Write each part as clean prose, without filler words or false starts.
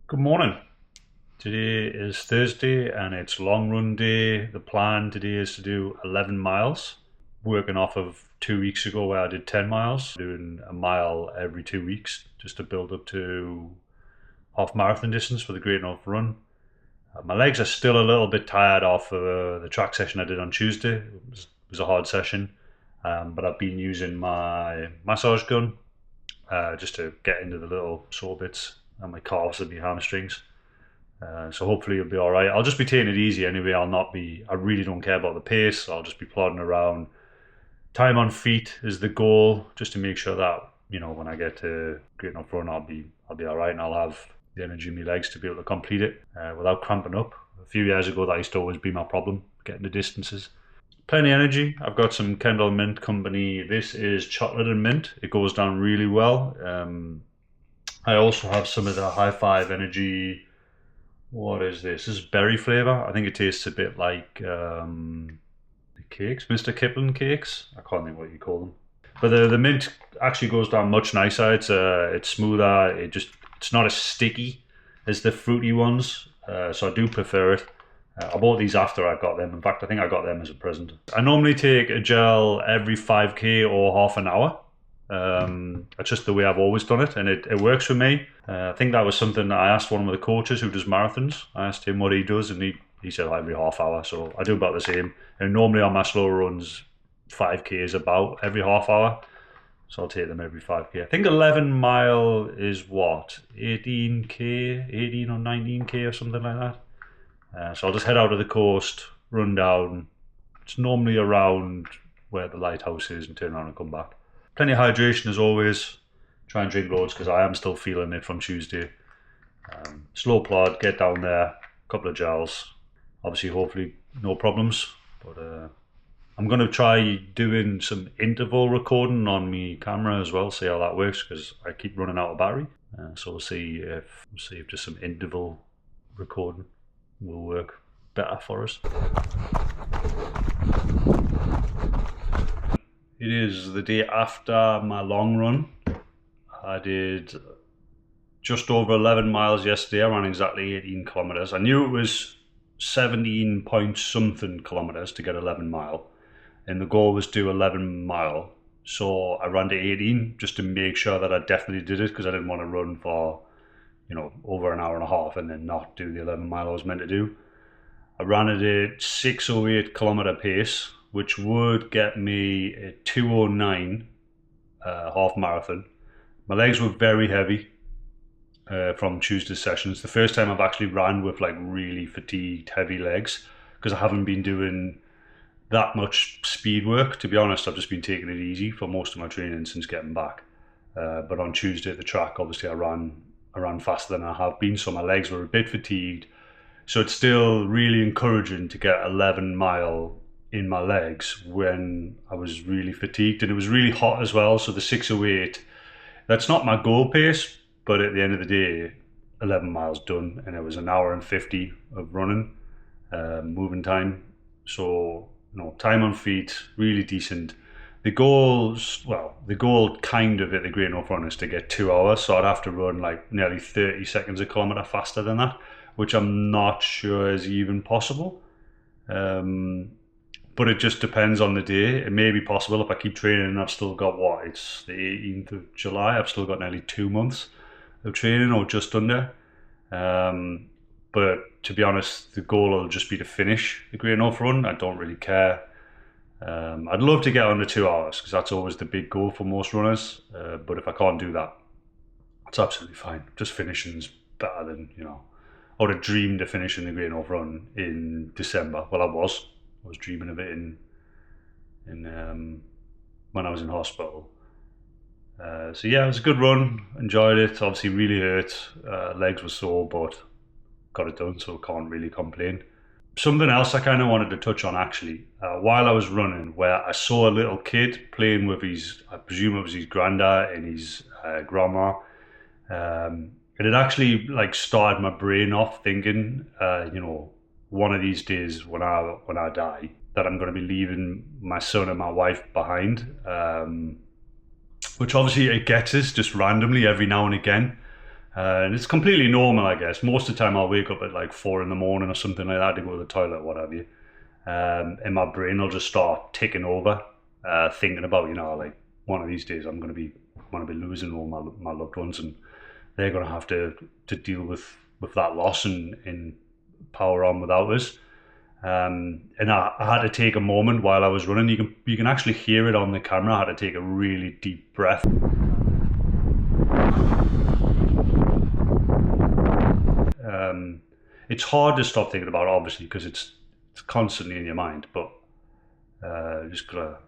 Good morning. Today is Thursday and it's long run day. The plan today is to do 11 miles, working off of 2 weeks ago where I did 10 miles, doing a mile every 2 weeks just to build up to half marathon distance for the Great North Run. My legs are still a little bit tired off the track session I did on Tuesday. It was a hard session, but I've been using my massage gun just to get into the little sore bits and my calves and my hamstrings. So hopefully it'll be all right. I'll just be taking it easy anyway. I really don't care about the pace. I'll just be plodding around. Time on feet is the goal, just to make sure that, when I get to Great North Run, I'll be all right and I'll have the energy in my legs to be able to complete it without cramping up. A few years ago, that used to always be my problem, getting the distances. Plenty of energy. I've got some Kendall Mint Company. This is chocolate and mint. It goes down really well. I also have some of the High Five Energy. What is this? This is berry flavour. I think it tastes a bit like the cakes, Mr. Kipling cakes. I can't think what you call them. But the mint actually goes down much nicer. It's smoother. It's not as sticky as the fruity ones. So I do prefer it. I bought these after I got them. In fact, I think I got them as a present. I normally take a gel every 5k or half an hour. That's just the way I've always done it, and it works for me. I think that was something that I asked one of the coaches who does marathons. I asked him what he does, and he said every half hour. So I do about the same. And normally on my slow runs, 5k is about every half hour. So I'll take them every 5k. I think 11 mile is what? 18k, 18 or 19k or something like that. So I'll just head out to the coast, run down. It's normally around where the lighthouse is, and turn around and come back. Plenty of hydration as always. Try and drink loads because I am still feeling it from Tuesday. Slow plod, get down there, couple of gels. Obviously, hopefully, no problems. But I'm going to try doing some interval recording on my camera as well, see how that works because I keep running out of battery. So we'll see if just some interval recording will work better for us. It is the day after my long run. I did just over 11 miles yesterday. I ran exactly 18 kilometers. I knew it was 17 point something kilometers to get 11 mile, and the goal was to do 11 mile. So I ran to 18 just to make sure that I definitely did it because I didn't want to run for, over an hour and a half and then not do the 11 mile I was meant to do. I ran at a 6:08 kilometer pace, which would get me a 2:09 half marathon. My legs were very heavy from Tuesday's sessions. The first time I've actually ran with like really fatigued, heavy legs because I haven't been doing that much speed work. To be honest, I've just been taking it easy for most of my training since getting back. But on Tuesday at the track, obviously I ran faster than I have been, so my legs were a bit fatigued. So it's still really encouraging to get 11 mile in my legs when I was really fatigued, and it was really hot as well. So the 6:08, that's not my goal pace, but at the end of the day, 11 miles done, and it was an hour and 50 of running, moving time. So time on feet, really decent. The goal kind of at the Great North Run is to get 2 hours, so I'd have to run like nearly 30 seconds a kilometre faster than that, which I'm not sure is even possible. But it just depends on the day. It may be possible if I keep training and I've still got it's the 18th of July. I've still got nearly 2 months of training or just under. But to be honest, the goal will just be to finish the Great North Run. I don't really care. I'd love to get under 2 hours because that's always the big goal for most runners. But if I can't do that, it's absolutely fine. Just finishing's better than, I would have dreamed of finishing the Great North Run in December. Well, I was dreaming of it in when I was in hospital. So yeah, it was a good run. Enjoyed it. Obviously, really hurt. Legs were sore, but got it done, so can't really complain. Something else I kind of wanted to touch on actually, while I was running, where I saw a little kid playing with I presume it was his granddad and his grandma. It had actually started my brain off thinking, one of these days when I die, that I'm going to be leaving my son and my wife behind, which obviously it gets us just randomly every now and again. And it's completely normal, I guess. Most of the time I'll wake up at like 4 in the morning or something like that to go to the toilet, what have you. And my brain will just start ticking over, thinking about, like one of these days I'm going to be losing all my loved ones, and they're going to have to deal with that loss and power on without us. And I had to take a moment while I was running. You can actually hear it on the camera. I had to take a really deep breath. It's hard to stop thinking about it, obviously, because it's constantly in your mind. But just gotta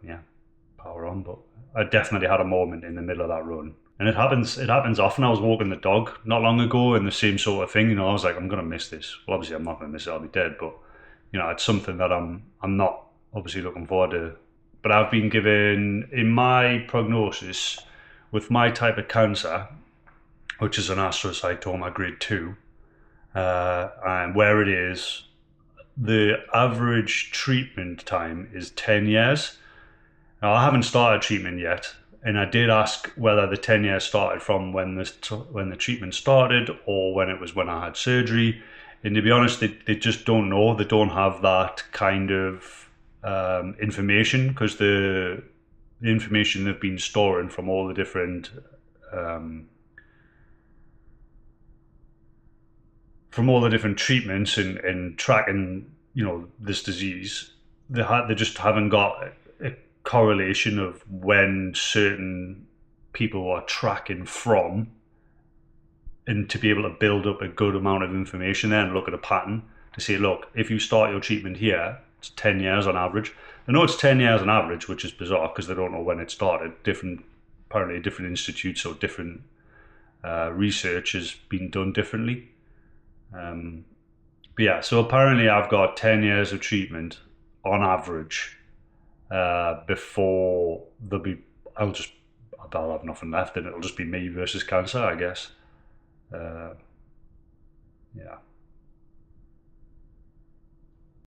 power on. But I definitely had a moment in the middle of that run, and it happens often. I was walking the dog not long ago, and the same sort of thing. I was like, I'm gonna miss this. Well, obviously, I'm not gonna miss it. I'll be dead. But it's something that I'm not obviously looking forward to. But I've been given, in my prognosis, with my type of cancer, which is an astrocytoma grade 2, and where it is, the average treatment time is 10 years. Now, I haven't started treatment yet, and I did ask whether the 10 years started from when the treatment started or when I had surgery. And to be honest, they just don't know. They don't have that kind of information, because the information they've been storing from all the different treatments and tracking, this disease, they just haven't got a correlation of when certain people are tracking from, and to be able to build up a good amount of information there and look at a pattern to say, look, if you start your treatment here, it's 10 years on average. I know it's 10 years on average, which is bizarre because they don't know when it started. Apparently different institutes or different research has been done differently. But yeah, so apparently I've got 10 years of treatment on average before I'll have nothing left, and it'll just be me versus cancer, I guess. Yeah.